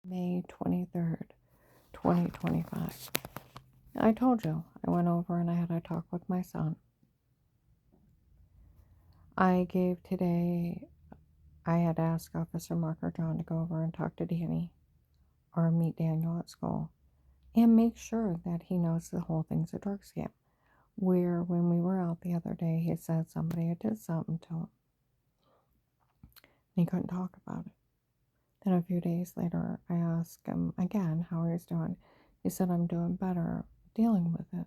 May 23rd, 2025. I told you I went over and I had a talk with my son. I had asked Officer Marker John to go over and talk to Danny or meet Daniel at school and make sure that he knows the whole thing's a drug scam. Where when we were out the other day, he said somebody had did something to him. He couldn't talk about it. Then a few days later, I asked him again how he was doing. He said, I'm doing better dealing with it,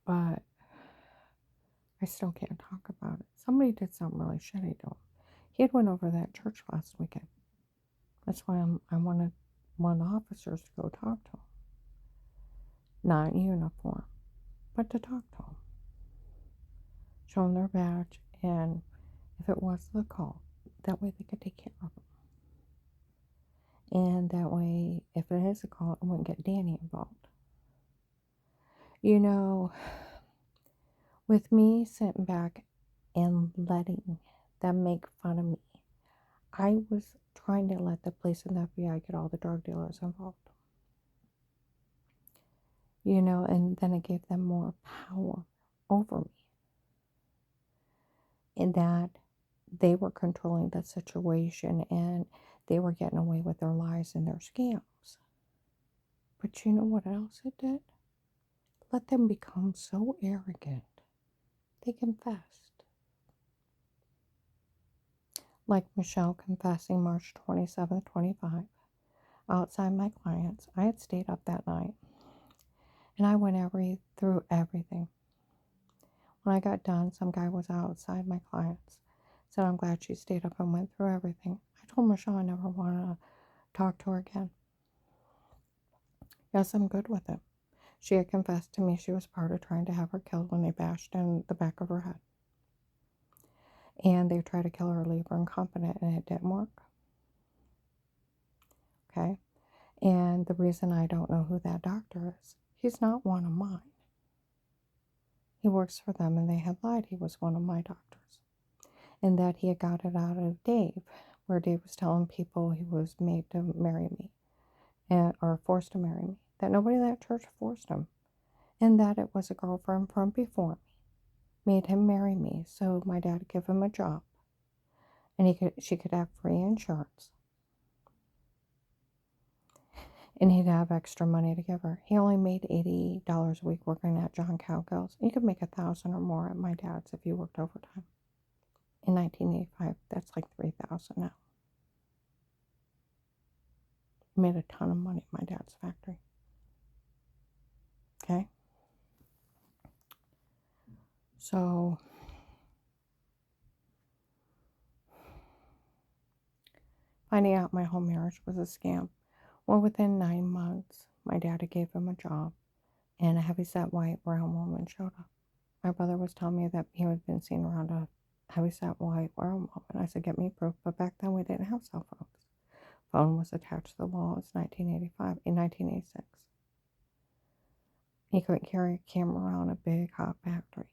but I still can't talk about it. Somebody did something really shitty to him. He had went over that church last weekend. That's why I wanted one of the officers to go talk to him. Not in uniform, but to talk to him. Show him their badge, and if it was the call, that way they could take care of him. And that way, if it is a call, it wouldn't get Danny involved. You know, with me sitting back and letting them make fun of me, I was trying to let the police and the FBI get all the drug dealers involved. You know, and then it gave them more power over me. In that they were controlling the situation and they were getting away with their lies and their scams. But you know what else it did? Let them become so arrogant. They confessed. Like Michelle confessing March 27th, 25, outside my clients. I had stayed up that night. And I went through everything. When I got done, some guy was outside my clients. Said, I'm glad she stayed up and went through everything. I told Michelle I never want to talk to her again. Yes, I'm good with it. She had confessed to me she was part of trying to have her killed when they bashed in the back of her head. And they tried to kill her, leave her incompetent, and it didn't work. Okay? And the reason I don't know who that doctor is, he's not one of mine. He works for them, and they had lied he was one of my doctors. And that he had got it out of Dave, where Dave was telling people he was made to marry me, or forced to marry me. That nobody at that church forced him. And that it was a girlfriend from before me, made him marry me, so my dad would give him a job. And she could have free insurance. And he'd have extra money to give her. He only made $80 a week working at John Cowgill's. You could make $1,000 or more at my dad's if you worked overtime. In 1985, that's like $3,000 now. Made a ton of money at my dad's factory. Okay? So, finding out my whole marriage was a scam. Well, within 9 months, my dad gave him a job, and a heavyset white brown woman showed up. My brother was telling me that he had been seen around a heavyset white brown woman. I said, get me proof. But back then, we didn't have cell phones. Phone was attached to the wall. It's 1985. In 1986, he couldn't carry a camera around a big hot factory.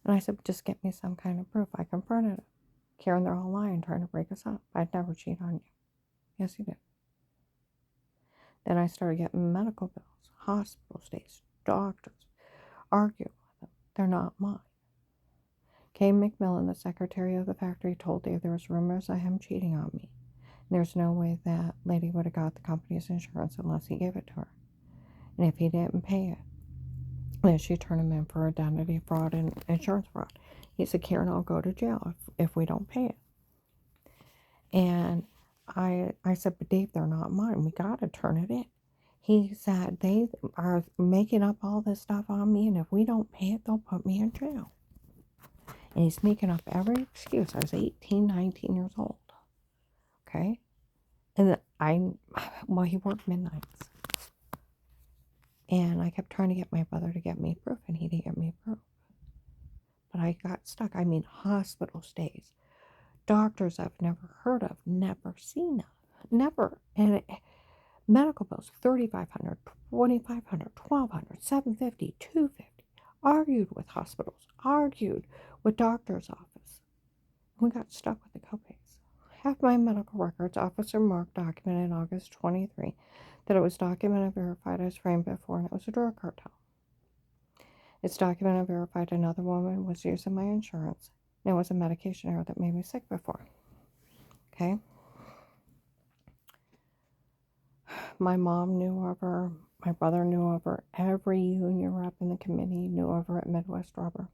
And I said, just get me some kind of proof. I confronted him. Karen, they're all lying, trying to break us up. I'd never cheat on you. Yes, you did. Then I started getting medical bills, hospital stays, doctors, arguing with them. They're not mine. Kay McMillan, the secretary of the factory, told Dave there was rumors of him cheating on me. And there's no way that lady would have got the company's insurance unless he gave it to her. And if he didn't pay it, then she'd turn him in for identity fraud and insurance fraud. He said, Karen, I'll go to jail if we don't pay it. And I said, but Dave, they're not mine. We got to turn it in. He said, they are making up all this stuff on me, and if we don't pay it, they'll put me in jail. And he's making up every excuse. I was 18, 19 years old. Okay? And he worked midnights. And I kept trying to get my brother to get me proof, and he didn't get me proof. But I got stuck. I mean, hospital stays. Doctors I've never heard of, never seen of. Never. And medical bills, $3,500, $2,500, $1,200, $750, $250. Argued with hospitals. Argued with doctor's office. We got stuck with the copays. have my medical records. Officer Mark documented August 23 that it was documented and verified as framed before, and it was a drug cartel. It's documented and verified another woman was using my insurance, and it was a medication error that made me sick before. Okay? My mom knew of her. My brother knew of her. Every union rep in the committee knew of her at Midwest Rubber,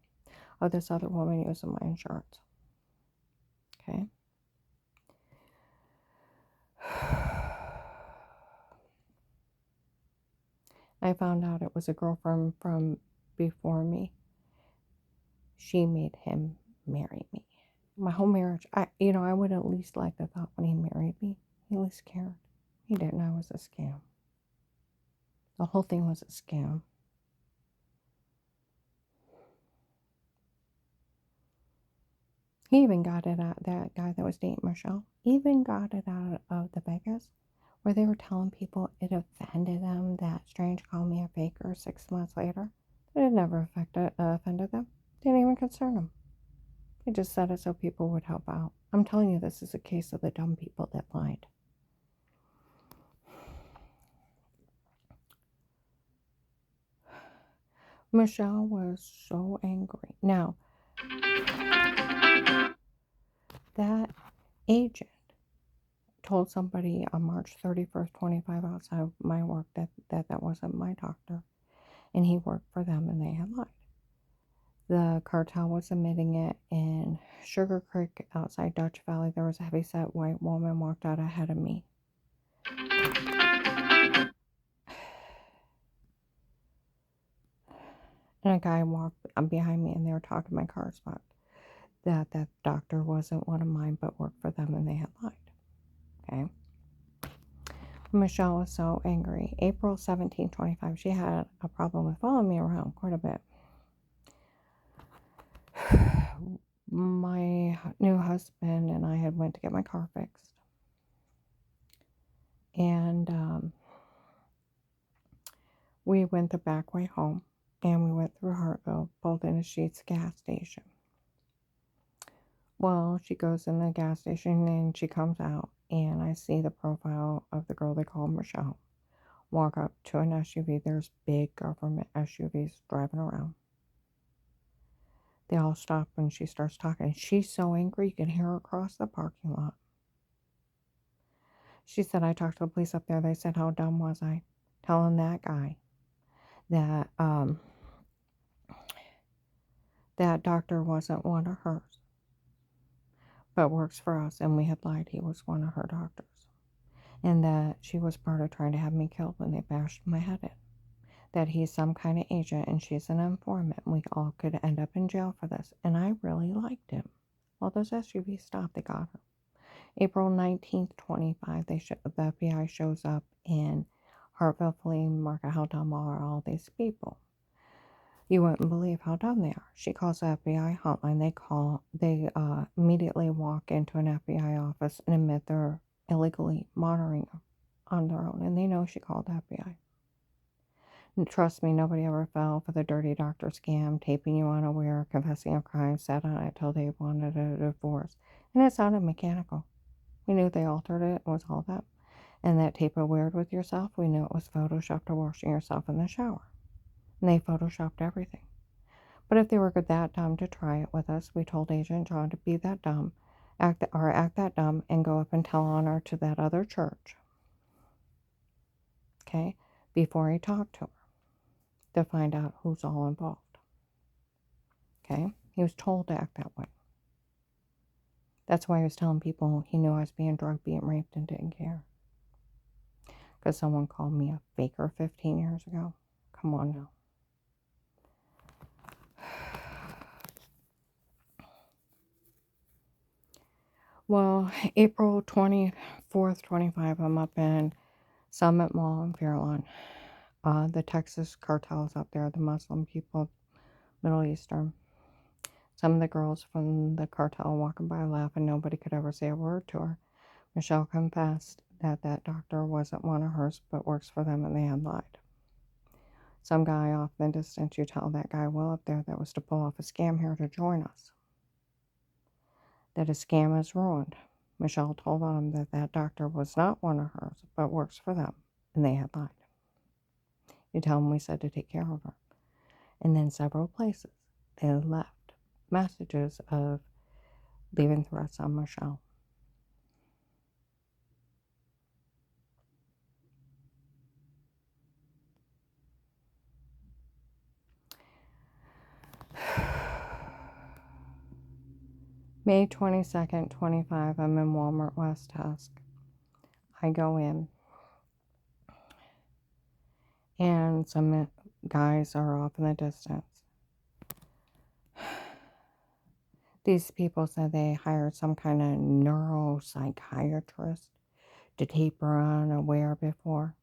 of this other woman using my insurance. Okay? I found out it was a girlfriend from before me. She made him marry me. My whole marriage, I would at least like the thought when he married me, he at least cared. He didn't. I was a scam. The whole thing was a scam. He even got it out, that guy that was dating Michelle, even got it out of the Vegas, where they were telling people it offended them that Strange called me a faker 6 months later. It never offended them. Didn't even concern them. They just said it so people would help out. I'm telling you, this is a case of the dumb people that lied. Michelle was so angry. Now, that agent told somebody on March 31st, 25, outside of my work that wasn't my doctor, and he worked for them, and they had lied. The cartel was admitting it in Sugar Creek outside Dutch Valley. There was a heavyset white woman walked out ahead of me. And a guy walked behind me, and they were talking my car spot. That doctor wasn't one of mine, but worked for them, and they had lied. Okay. Michelle was so angry. April 17, 25, she had a problem with following me around quite a bit. My new husband and I had went to get my car fixed. And we went the back way home. And we went through Hartville, pulled in a Sheetz gas station. Well, she goes in the gas station and she comes out, and I see the profile of the girl they call Michelle walk up to an SUV. There's big government SUVs driving around. They all stop when she starts talking. She's so angry you can hear her across the parking lot. She said, I talked to the police up there. They said, how dumb was I? Telling that guy that that doctor wasn't one of hers, but works for us, and we had lied he was one of her doctors. And that she was part of trying to have me killed when they bashed my head in. That he's some kind of agent and she's an informant, and we all could end up in jail for this. And I really liked him. Well, those SUVs stopped, they got her. April 19th, 25, the FBI shows up in Hartville, Flea Market. How dumb are all these people? You wouldn't believe how dumb they are. She calls the FBI hotline. They immediately walk into an FBI office and admit they're illegally monitoring them on their own. And they know she called the FBI. And trust me, nobody ever fell for the dirty doctor scam, taping you unaware, confessing a crime, sat on it till they wanted a divorce. And it sounded mechanical. We knew they altered it. It was all that. And that tape of weird with yourself, we knew it was photoshopped to washing yourself in the shower. And they photoshopped everything. But if they were that dumb to try it with us, we told Agent John to be that dumb, act that dumb, and go up and tell on her to that other church. Okay? Before he talked to her, to find out who's all involved. Okay? He was told to act that way. That's why he was telling people he knew I was being drugged, being raped, and didn't care. Because someone called me a faker 15 years ago. Come on now. Well, April 24th, 25, I'm up in Summit Mall in Fairlawn. The Texas cartels up there, the Muslim people, Middle Eastern. Some of the girls from the cartel walking by laughing. Nobody could ever say a word to her. Michelle confessed that doctor wasn't one of hers, but works for them, and they had lied. Some guy off in the distance, you tell that guy Will up there that was to pull off a scam here to join us. That a scam is ruined. Michelle told them that that doctor was not one of hers, but works for them, and they had lied. You tell them we said to take care of her. And then several places, they left messages of leaving threats on Michelle. May 22nd, 25, I'm in Walmart West Task. I go in, and some guys are off in the distance. These people said they hired some kind of neuropsychiatrist to tape her unaware before.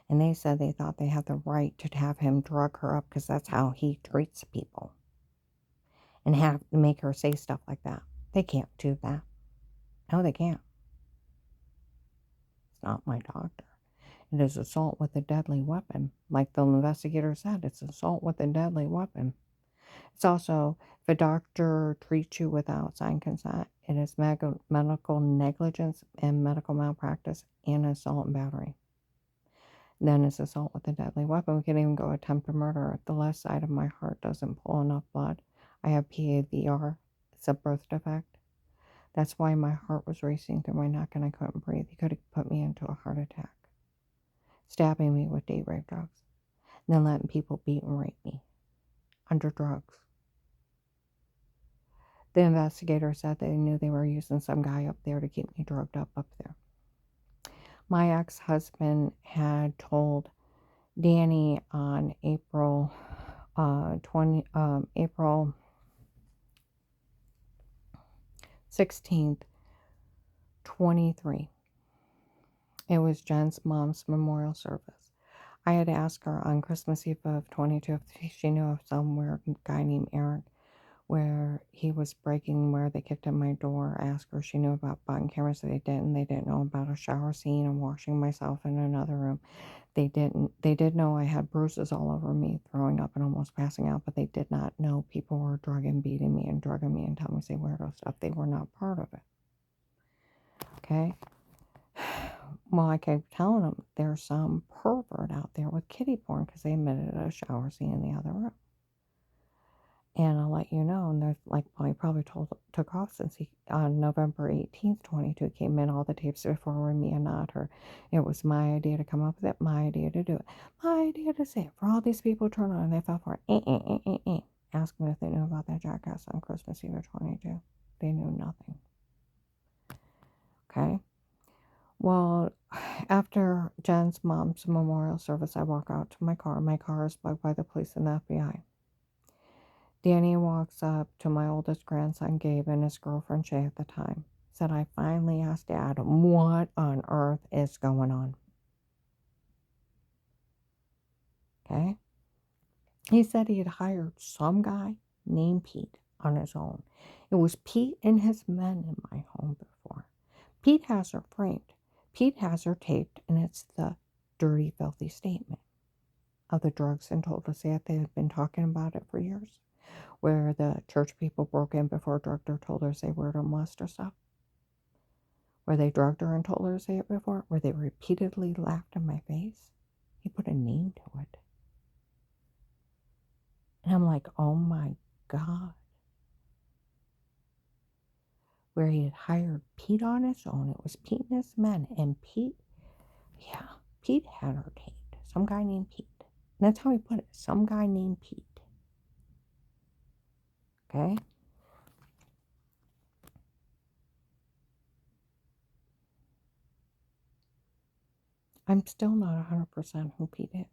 And they said they thought they had the right to have him drug her up because that's how he treats people. And have to make her say stuff like that. They can't do that. No, they can't. It's not my doctor. It is assault with a deadly weapon. Like the investigator said, it's assault with a deadly weapon. It's also, if a doctor treats you without signed consent, it is medical negligence and medical malpractice and assault and battery. Then it's assault with a deadly weapon. We can even go attempted murder. If the left side of my heart doesn't pull enough blood, I have PAVR. It's a birth defect. That's why my heart was racing through my neck and I couldn't breathe. He could have put me into a heart attack. Stabbing me with date rape drugs. And then letting people beat and rape me. Under drugs. The investigator said they knew they were using some guy up there to keep me drugged up there. My ex-husband had told Danny on April 16th, 23. It was Jen's mom's memorial service. I had asked her on Christmas Eve of 22 if she knew of some weird guy named Eric where he was breaking, where they kicked in my door. I asked her if she knew about button cameras. They didn't. They didn't know about a shower scene and washing myself in another room. They did know I had bruises all over me, throwing up and almost passing out, but they did not know people were drugging me and telling me say weirdo stuff. They were not part of it. Okay? Well, I kept telling them there's some pervert out there with kiddie porn because they admitted a shower scene in the other room. And I'll let you know, and they're like, well, he probably took off since he, on November 18th, 22, came in all the tapes before were me and not her. It was my idea to come up with it, my idea to do it, my idea to say it. For all these people to turn on, and they fell for it. Ask them if they knew about that jackass on Christmas Eve of 22. They knew nothing. Okay? Well, after Jen's mom's memorial service, I walk out to my car. My car is bugged by the police and the FBI. Danny walks up to my oldest grandson, Gabe, and his girlfriend, Shay, at the time. Said, I finally asked Dad, what on earth is going on? Okay? He said he had hired some guy named Pete on his own. It was Pete and his men in my home before. Pete has her framed. Pete has her taped, and it's the dirty, filthy statement of the drugs and told us that they had been talking about it for years. Where the church people broke in before drugged her, told her to say word or molest or stuff. Where they drugged her and told her to say it before. Where they repeatedly laughed in my face. He put a name to it. And I'm like, oh my God. Where he had hired Pete on his own. It was Pete and his men. And Pete had her taped. Some guy named Pete. And that's how he put it. Some guy named Pete. Okay? I'm still not 100% who Pete is.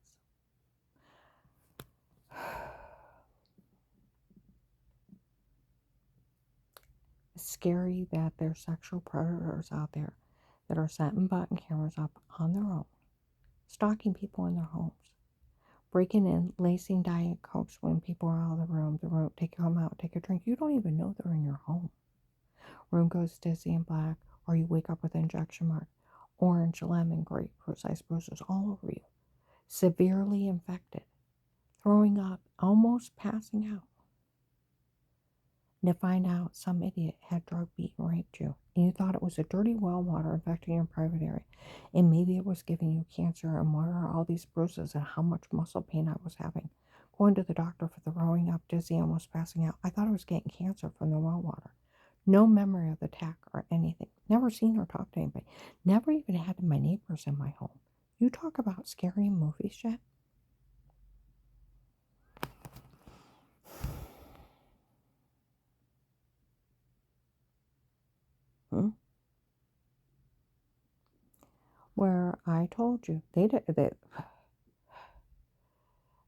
It's scary that there's sexual predators out there that are setting button cameras up on their own, stalking people in their homes, breaking in, lacing Diet Cokes when people are out of the room, take them out, take a drink. You don't even know they're in your home. Room goes dizzy and black, or you wake up with injection marks, orange, lemon, grapefruit sized bruises all over you, severely infected, throwing up, almost passing out. to find out some idiot had drug beat and raped you, and you thought it was a dirty well water infecting your private area, and maybe it was giving you cancer, and where are all these bruises and how much muscle pain I was having. Going to the doctor for throwing up, dizzy, almost passing out. I thought I was getting cancer from the well water. No memory of the attack or anything. Never seen or talked to anybody. Never even had my neighbors in my home. You talk about scary movie shit. Hmm? Where I told you,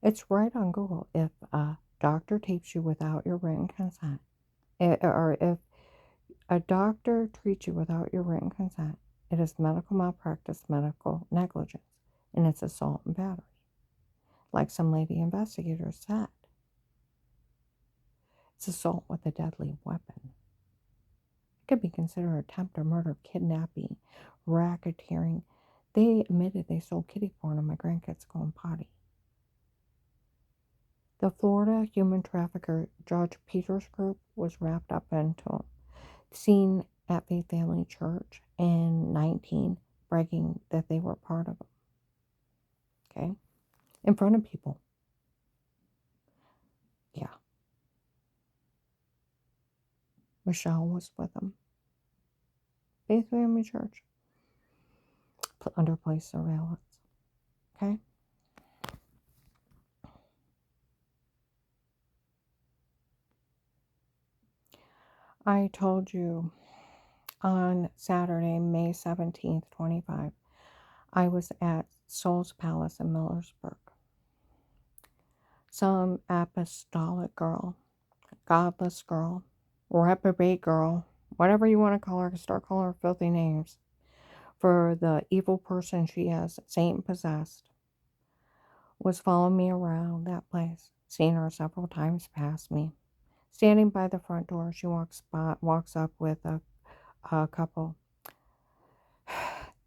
it's right on Google. If a doctor tapes you without your written consent, or if a doctor treats you without your written consent, it is medical malpractice, medical negligence, and it's assault and battery. Like some lady investigator said, it's assault with a deadly weapon. It could be considered attempted murder, kidnapping, racketeering. They admitted they sold kitty porn and my grandkids going potty. The Florida human trafficker Judge Peters Group was wrapped up into him. Seen at Faith Family Church in 19, bragging that they were part of it. Okay? In front of people. Yeah. Michelle was with them. Faith Family Church. Under police surveillance. Okay? I told you on Saturday, May 17th, 25, I was at Soul's Palace in Millersburg. Some apostolic girl, godless girl, reprobate girl, whatever you want to call her, start calling her filthy names, for the evil person she is, Satan possessed, was following me around that place. Seen her several times pass me. Standing by the front door, she walks up with a couple.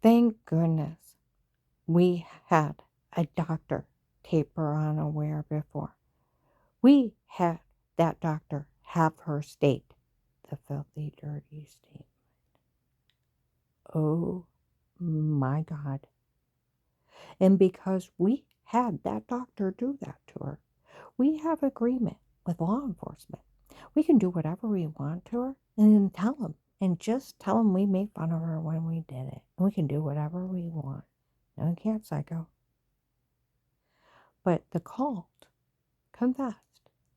Thank goodness we had a doctor tape her unaware before. We had that doctor have her state the filthy, dirty statement. Oh my God. And because we had that doctor do that to her, we have agreement with law enforcement. We can do whatever we want to her and then tell them. And just tell them we made fun of her when we did it. And we can do whatever we want. No, you can't, psycho. But the cult confessed.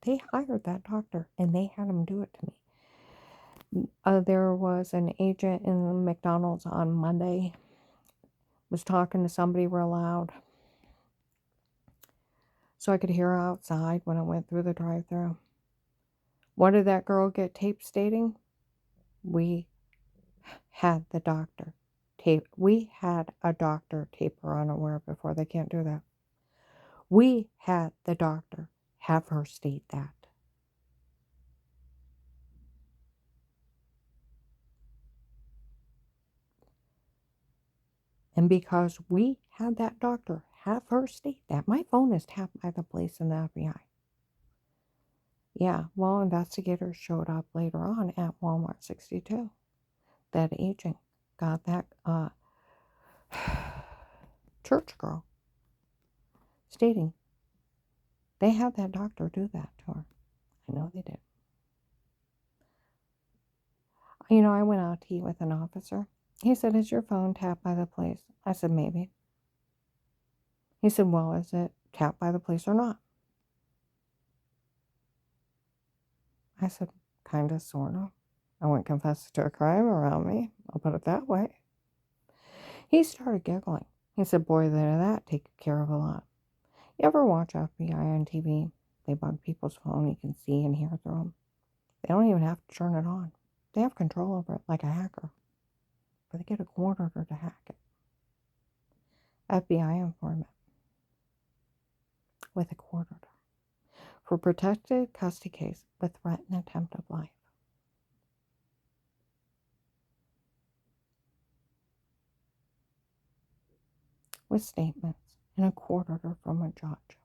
They hired that doctor and they had him do it to me. There was an agent in McDonald's on Monday, was talking to somebody real loud. So I could hear her outside when I went through the drive-thru. What did that girl get taped stating? We had the doctor tape. We had a doctor tape her unaware before. They can't do that. We had the doctor have her state that. And because we had that doctor have her state that, my phone is tapped by the police and the FBI. Yeah, well, investigators showed up later on at Walmart 62. That agent got that church girl stating they had that doctor do that to her. I know they did. You know, I went out to eat with an officer. He said, "Is your phone tapped by the police?" I said, "Maybe." He said, "Well, is it tapped by the police or not?" I said, "Kind of, sort of. I wouldn't confess to a crime around me. I'll put it that way." He started giggling. He said, "Boy, that take care of a lot. You ever watch FBI on TV? They bug people's phone. You can see and hear through them. They don't even have to turn it on. They have control over it like a hacker. But they get a court order to hack it." FBI informant with a court order for protected custody case with threat and attempt of life. With statements and a court order from a judge.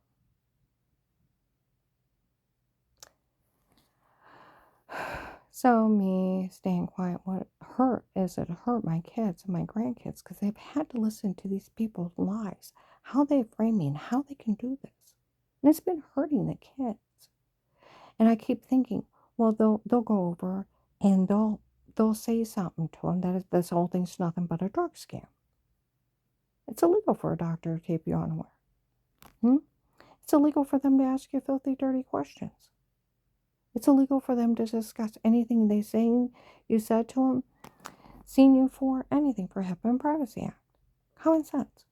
So me staying quiet, what hurt is it hurt my kids and my grandkids because they've had to listen to these people's lies, how they frame me and how they can do this. And it's been hurting the kids. And I keep thinking, well, they'll go over and they'll say something to them that this whole thing's nothing but a drug scam. It's illegal for a doctor to tape you unaware. It's illegal for them to ask you filthy, dirty questions. It's illegal for them to discuss anything they say you said to them, seen you for, anything for HIPAA and Privacy Act. Common sense.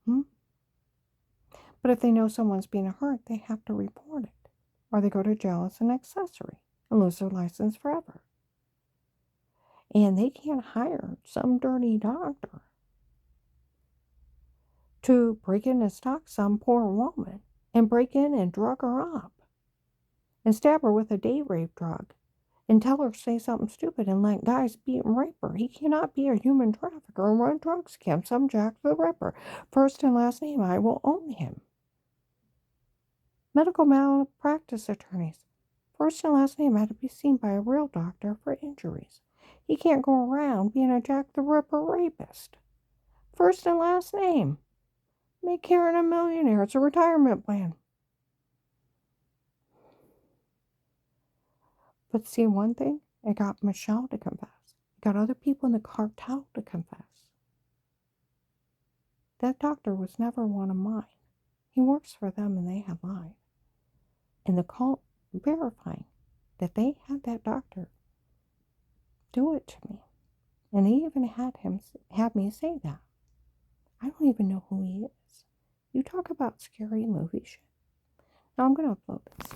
But if they know someone's being hurt, they have to report it, or they go to jail as an accessory and lose their license forever. And they can't hire some dirty doctor to break in and stalk some poor woman and break in and drug her up and stab her with a date rape drug and tell her to say something stupid and let guys beat and rape her. He cannot be a human trafficker and run drug scams. Some Jack the Ripper. First and last name, I will own him. Medical malpractice attorneys. First and last name had to be seen by a real doctor for injuries. He can't go around being a Jack the Ripper rapist. First and last name. Make Karen a millionaire. It's a retirement plan. But see one thing? It got Michelle to confess. It got other people in the cartel to confess. That doctor was never one of mine. He works for them and they have lied. And the cult verifying that they had that doctor do it to me. And they even had me say that. I don't even know who he is. You talk about scary movie shit. Now I'm going to upload this.